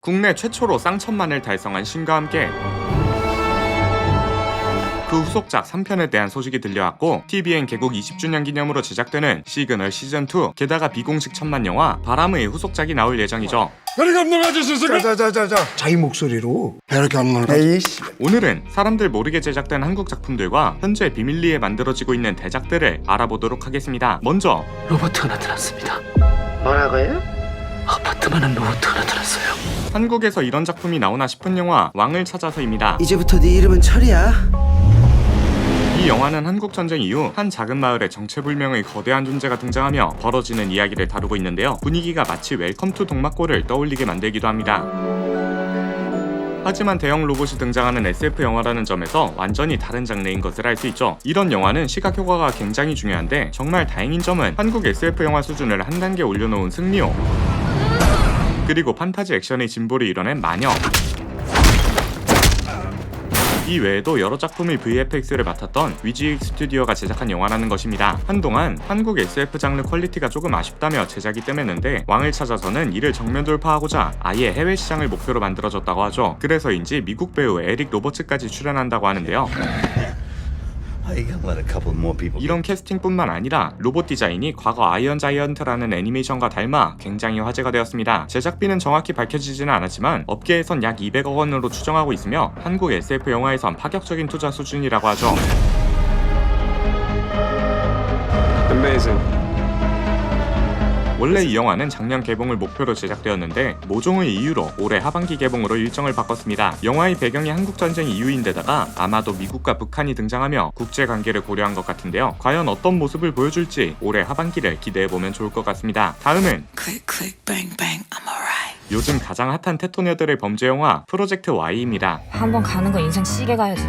국내 최초로 쌍천만을 달성한 신과 함께 그 후속작 3편에 대한 소식이 들려왔고, TVN 개국 20주년 기념으로 제작되는 시그널 시즌2, 게다가 비공식 천만 영화 바람의 후속작이 나올 예정이죠. 이렇게 안 넘어갈 수 있을까? 자자자자 자기 목소리로 이렇게 안 넘어갈. 에이씨. 오늘은 사람들 모르게 제작된 한국 작품들과 현재 비밀리에 만들어지고 있는 대작들을 알아보도록 하겠습니다. 먼저 로봇 하나 들었습니다. 뭐라고요? 아파트만한 로봇 하나 들었어요. 한국에서 이런 작품이 나오나 싶은 영화 왕을 찾아서입니다. 이제부터 네 이름은 철이야. 이 영화는 한국 전쟁 이후 한 작은 마을에 정체불명의 거대한 존재가 등장하며 벌어지는 이야기를 다루고 있는데요. 분위기가 마치 웰컴 투 동막골을 떠올리게 만들기도 합니다. 하지만 대형 로봇이 등장하는 SF 영화라는 점에서 완전히 다른 장르인 것을 알 수 있죠. 이런 영화는 시각 효과가 굉장히 중요한데, 정말 다행인 점은 한국 SF 영화 수준을 한 단계 올려놓은 승리호, 그리고 판타지 액션의 진보를 이뤄낸 마녀, 이 외에도 여러 작품의 VFX를 맡았던 위지익 스튜디오가 제작한 영화라는 것입니다. 한동안 한국 SF 장르 퀄리티가 조금 아쉽다며 제작이 뜸했는데, 왕을 찾아서는 이를 정면 돌파하고자 아예 해외 시장을 목표로 만들어졌다고 하죠. 그래서인지 미국 배우 에릭 로버츠까지 출연한다고 하는데요. 이런 캐스팅뿐만 아니라 로봇 디자인이 과거 아이언 자이언트라는 애니메이션과 닮아 굉장히 화제가 되었습니다. 제작비는 정확히 밝혀지지는 않았지만 업계에선 약 200억 원으로 추정하고 있으며 한국 SF 영화에선 파격적인 투자 수준이라고 하죠. Amazing. 원래 이 영화는 작년 개봉을 목표로 제작되었는데 모종의 이유로 올해 하반기 개봉으로 일정을 바꿨습니다. 영화의 배경이 한국 전쟁 이후인데다가 아마도 미국과 북한이 등장하며 국제 관계를 고려한 것 같은데요. 과연 어떤 모습을 보여줄지 올해 하반기를 기대해보면 좋을 것 같습니다. 다음은 요즘 가장 핫한 테토녀들의 범죄 영화 프로젝트 Y입니다. 한번 가는 건 인생 시계 가야지.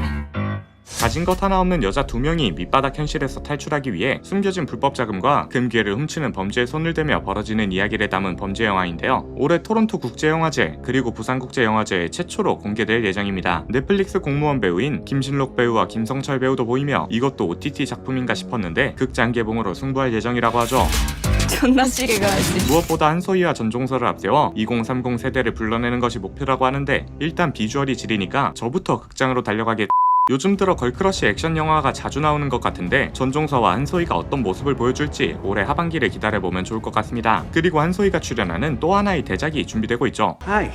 가진 것 하나 없는 여자 2명이 밑바닥 현실에서 탈출하기 위해 숨겨진 불법 자금과 금괴를 훔치는 범죄에 손을 대며 벌어지는 이야기를 담은 범죄 영화인데요. 올해 토론토 국제영화제 그리고 부산국제영화제에 최초로 공개될 예정입니다. 넷플릭스 공무원 배우인 김신록 배우와 김성철 배우도 보이며 이것도 OTT 작품인가 싶었는데 극장 개봉으로 승부할 예정이라고 하죠. 존나 시계 가야지. 무엇보다 한소희와 전종서를 앞세워 2030 세대를 불러내는 것이 목표라고 하는데, 일단 비주얼이 지리니까 저부터 극장으로 달려가게. 요즘 들어 걸크러쉬 액션 영화가 자주 나오는 것 같은데, 전종서와 한소희가 어떤 모습을 보여줄지 올해 하반기를 기다려보면 좋을 것 같습니다. 그리고 한소희가 출연하는 또 하나의 대작이 준비되고 있죠. Hi,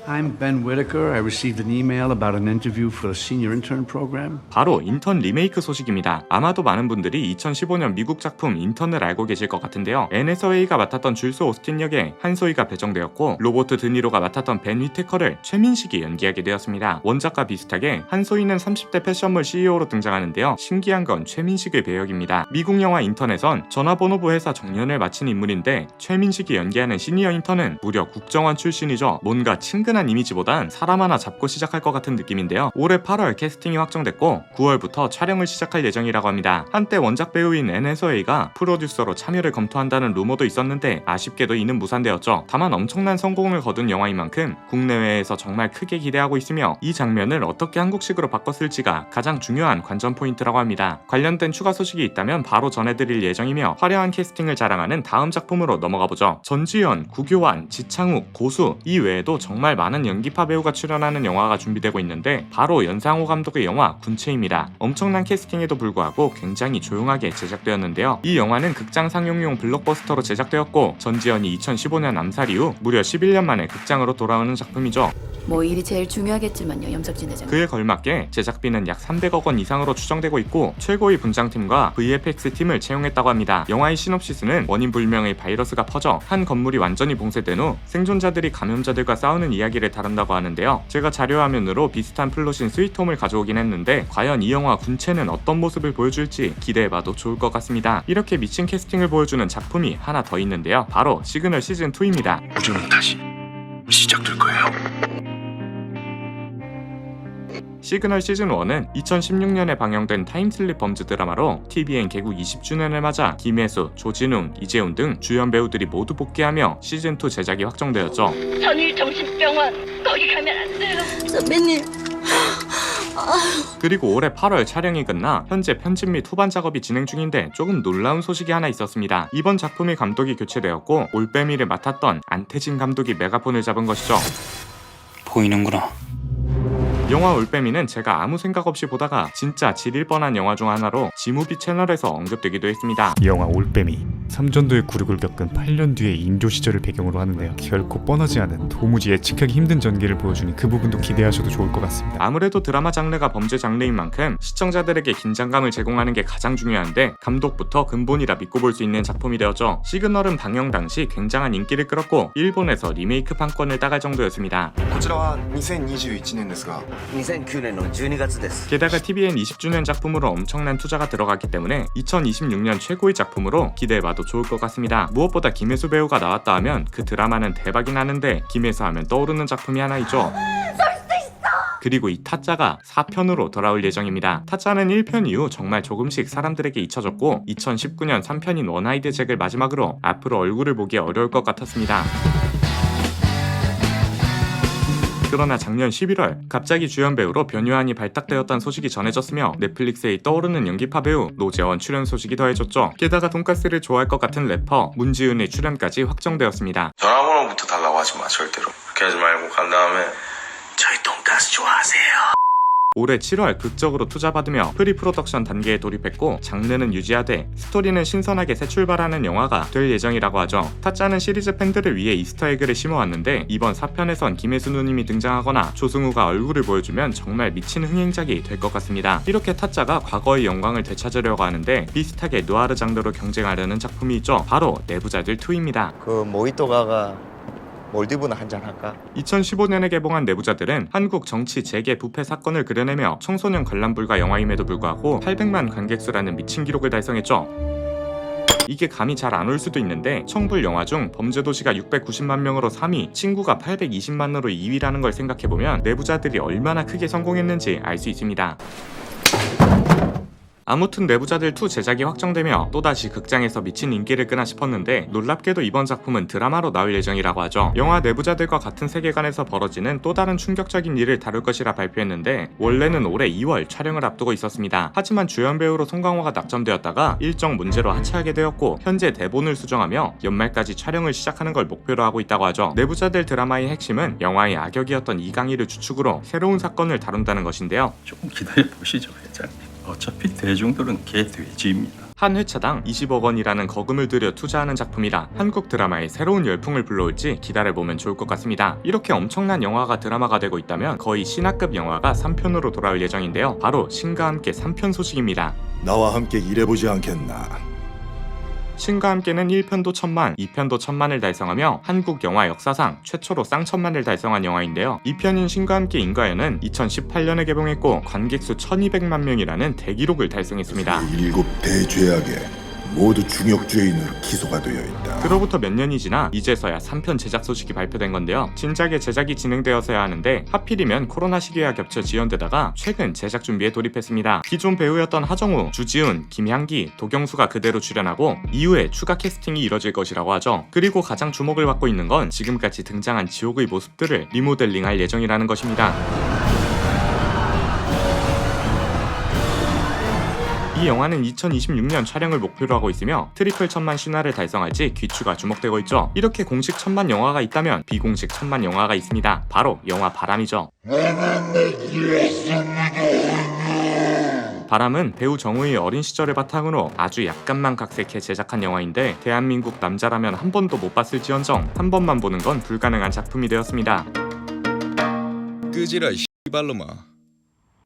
I'm Ben Whitaker. I received an email about an interview for the senior intern program. 바로 인턴 리메이크 소식입니다. 아마도 많은 분들이 2015년 미국 작품 인턴을 알고 계실 것 같은데요. 앤 해서웨이가 맡았던 줄스 오스틴 역에 한소희가 배정되었고, 로버트 드니로가 맡았던 벤 위테커를 최민식이 연기하게 되었습니다. 원작과 비슷하게 한소희는 30대 패션몰 CEO로 등장하는데요. 신기한 건 최민식의 배역입니다. 미국 영화 인턴에선 전화번호부 회사 정년을 마친 인물인데, 최민식이 연기하는 시니어 인턴은 무려 국정원 출신이죠. 뭔가 친근한 이미지보단 사람 하나 잡고 시작할 것 같은 느낌인데요. 올해 8월 캐스팅이 확정됐고 9월부터 촬영을 시작할 예정이라고 합니다. 한때 원작 배우인 앤 해서웨이가 프로듀서로 참여를 검토한다는 루머도 있었는데, 아쉽게도 이는 무산되었죠. 다만 엄청난 성공을 거둔 영화인 만큼 국내외에서 정말 크게 기대하고 있으며, 이 장면을 어떻게 한국식으로 바꿨을지가 가장 중요한 관전 포인트라고 합니다. 관련된 추가 소식이 있다면 바로 전해드릴 예정이며, 화려한 캐스팅을 자랑하는 다음 작품으로 넘어가보죠. 전지현, 구교환, 지창욱, 고수, 이 외에도 정말 많은 연기파 배우가 출연하는 영화가 준비되고 있는데, 바로 연상호 감독의 영화 군체입니다. 엄청난 캐스팅에도 불구하고 굉장히 조용하게 제작되었는데요. 이 영화는 극장 상영용 블록버스터로 제작되었고, 전지현이 2015년 암살 이후 무려 11년 만에 극장으로 돌아오는 작품이죠. 뭐 일이 제일 중요하겠지만요, 염석진 회장. 그에 걸맞게 제작비는 약 300억 원 이상으로 추정되고 있고, 최고의 분장팀과 VFX 팀을 채용했다고 합니다. 영화의 시놉시스는 원인 불명의 바이러스가 퍼져 한 건물이 완전히 봉쇄된 후 생존자들이 감염자들과 싸우는 이야기를 다룬다고 하는데요. 제가 자료화면으로 비슷한 플롯인 스위트홈을 가져오긴 했는데, 과연 이 영화 군체는 어떤 모습을 보여줄지 기대해봐도 좋을 것 같습니다. 이렇게 미친 캐스팅을 보여주는 작품이 하나 더 있는데요. 바로 시그널 시즌2입니다. 우주는 다시 시작될 거예요. 시그널 시즌1은 2016년에 방영된 타임슬립 범즈 드라마로 TVN 개국 20주년을 맞아 김혜수, 조진웅, 이재훈 등 주연 배우들이 모두 복귀하며 시즌2 제작이 확정되었죠. 전일 정신병원 거기 가면 안 돼요. 선배님, 그리고 올해 8월 촬영이 끝나 현재 편집 및 후반 작업이 진행 중인데 조금 놀라운 소식이 하나 있었습니다. 이번 작품의 감독이 교체되었고 올빼미를 맡았던 안태진 감독이 메가폰을 잡은 것이죠. 보이는구나. 영화 올빼미는 제가 아무 생각 없이 보다가 진짜 지릴 뻔한 영화 중 하나로 지무비 채널에서 언급되기도 했습니다. 이 영화 올빼미 3전도의 굴욕을 겪은 8년 뒤의 인도 시절을 배경으로 하는데요. 결코 뻔하지 않은 도무지 예측하기 힘든 전개를 보여주니 그 부분도 기대하셔도 좋을 것 같습니다. 아무래도 드라마 장르가 범죄 장르인 만큼 시청자들에게 긴장감을 제공하는 게 가장 중요한데 감독부터 근본이라 믿고 볼 수 있는 작품이 되었죠. 시그널은 방영 당시 굉장한 인기를 끌었고 일본에서 리메이크 판권을 따갈 정도였습니다. こちらは2021年ですが2009年の12月です 게다가 TVN 20주년 작품으로 엄청난 투자가 들어갔기 때문에 2026년 최고의 작품으로 기대해봐도 좋을 것 같습니다. 무엇보다 김혜수 배우가 나왔다 하면 그 드라마는 대박이 나는데 김혜수 하면 떠오르는 작품이 하나 있죠. 그리고 이 타짜가 4편으로 돌아올 예정입니다. 타짜는 1편 이후 정말 조금씩 사람들에게 잊혀졌고 2019년 3편인 원아이드 잭을 마지막으로 앞으로 얼굴을 보기 어려울 것 같았습니다. 그러나 작년 11월 갑자기 주연 배우로 변요한이 발탁되었다는 소식이 전해졌으며 넷플릭스에 떠오르는 연기파 배우 노재원 출연 소식이 더해졌죠. 게다가 돈가스를 좋아할 것 같은 래퍼 문지은의 출연까지 확정되었습니다. 전화번호부터 달라고 하지 마 절대로. 그렇게 하지 말고 간 다음에 저희 돈가스 좋아하세요. 올해 7월 극적으로 투자받으며 프리프로덕션 단계에 돌입했고 장르는 유지하되 스토리는 신선하게 새 출발하는 영화가 될 예정이라고 하죠. 타짜는 시리즈 팬들을 위해 이스터에그를 심어왔는데 이번 4편에선 김혜수 누님이 등장하거나 조승우가 얼굴을 보여주면 정말 미친 흥행작이 될 것 같습니다. 이렇게 타짜가 과거의 영광을 되찾으려고 하는데 비슷하게 누아르 장르로 경쟁하려는 작품이 있죠. 바로 내부자들 2입니다. 그 모히또가가 몰디브나 한잔 할까? 2015년에 개봉한 내부자들은 한국 정치 재계 부패 사건을 그려내며 청소년 관람 불가 영화임에도 불구하고 800만 관객수라는 미친 기록을 달성했죠. 이게 감이 잘 안 올 수도 있는데 청불 영화 중 범죄도시가 690만 명으로 3위, 친구가 820만으로 2위라는 걸 생각해보면 내부자들이 얼마나 크게 성공했는지 알 수 있습니다. 아무튼 내부자들 2 제작이 확정되며 또다시 극장에서 미친 인기를 끄나 싶었는데 놀랍게도 이번 작품은 드라마로 나올 예정이라고 하죠. 영화 내부자들과 같은 세계관에서 벌어지는 또 다른 충격적인 일을 다룰 것이라 발표했는데 원래는 올해 2월 촬영을 앞두고 있었습니다. 하지만 주연 배우로 송강호가 낙점되었다가 일정 문제로 하차하게 되었고 현재 대본을 수정하며 연말까지 촬영을 시작하는 걸 목표로 하고 있다고 하죠. 내부자들 드라마의 핵심은 영화의 악역이었던 이강희를 주축으로 새로운 사건을 다룬다는 것인데요. 조금 기다려보시죠, 회장님. 어차피 대중들은 개돼지입니다. 한 회차당 20억 원이라는 거금을 들여 투자하는 작품이라 한국 드라마에 새로운 열풍을 불러올지 기다려보면 좋을 것 같습니다. 이렇게 엄청난 영화가 드라마가 되고 있다면 거의 신화급 영화가 3편으로 돌아올 예정인데요. 바로 신과 함께 3편 소식입니다. 나와 함께 일해보지 않겠나? 신과 함께는 1편도 1000만, 2편도 1000만을 달성하며 한국 영화 역사상 최초로 쌍천만을 달성한 영화인데요. 2편인 신과 함께 인과연은 2018년에 개봉했고 관객수 1200만 명이라는 대기록을 달성했습니다. 7 대죄악에 모두 중역죄인으로 기소가 되어 있다. 그로부터 몇 년이 지나 이제서야 3편 제작 소식이 발표된 건데요. 진작에 제작이 진행되어서야 하는데 하필이면 코로나 시기와 겹쳐 지연되다가 최근 제작 준비에 돌입했습니다. 기존 배우였던 하정우, 주지훈, 김향기, 도경수가 그대로 출연하고 이후에 추가 캐스팅이 이뤄질 것이라고 하죠. 그리고 가장 주목을 받고 있는 건 지금까지 등장한 지옥의 모습들을 리모델링할 예정이라는 것입니다. 이 영화는 2026년 촬영을 목표로 하고 있으며 트리플 1000만 신화를 달성할지 귀추가 주목되고 있죠. 이렇게 공식 1000만 영화가 있다면 비공식 1000만 영화가 있습니다. 바로 영화 바람이죠. 바람은 배우 정우의 어린 시절을 바탕으로 아주 약간만 각색해 제작한 영화인데 대한민국 남자라면 한 번도 못 봤을지언정 한 번만 보는 건 불가능한 작품이 되었습니다. 끄지라 이 씨발로마.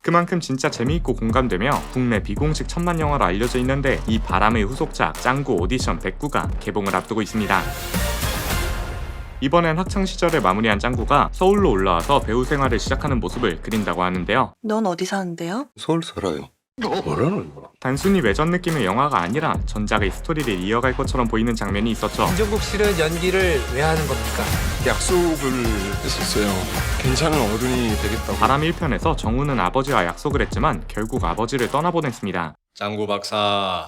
그만큼 진짜 재미있고 공감되며 국내 비공식 1000만 영화로 알려져 있는데 이 바람의 후속작 짱구 오디션 109가 개봉을 앞두고 있습니다. 이번엔 학창시절을 마무리한 짱구가 서울로 올라와서 배우 생활을 시작하는 모습을 그린다고 하는데요. 넌 어디 사는데요? 서울 살아요. 뭐라는 거야? 단순히 외전 느낌의 영화가 아니라 전작의 스토리를 이어갈 것처럼 보이는 장면이 있었죠. 김종국 씨는 연기를 왜 하는 겁니까? 약속을 했었어요. 괜찮은 어른이 되겠다고. 바람 1편에서 정우는 아버지와 약속을 했지만 결국 아버지를 떠나보냈습니다. 짱구 박사.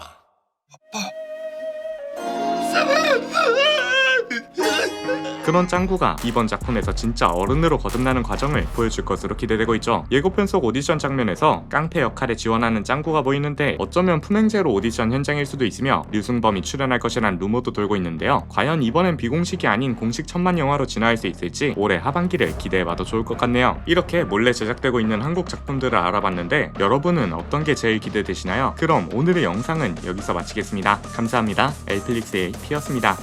그런 짱구가 이번 작품에서 진짜 어른으로 거듭나는 과정을 보여줄 것으로 기대되고 있죠. 예고편 속 오디션 장면에서 깡패 역할에 지원하는 짱구가 보이는데 어쩌면 품행제로 오디션 현장일 수도 있으며 류승범이 출연할 것이란 루머도 돌고 있는데요. 과연 이번엔 비공식이 아닌 공식 천만 영화로 진화할 수 있을지 올해 하반기를 기대해봐도 좋을 것 같네요. 이렇게 몰래 제작되고 있는 한국 작품들을 알아봤는데 여러분은 어떤 게 제일 기대되시나요? 그럼 오늘의 영상은 여기서 마치겠습니다. 감사합니다. 엘플릭스의 피였습니다.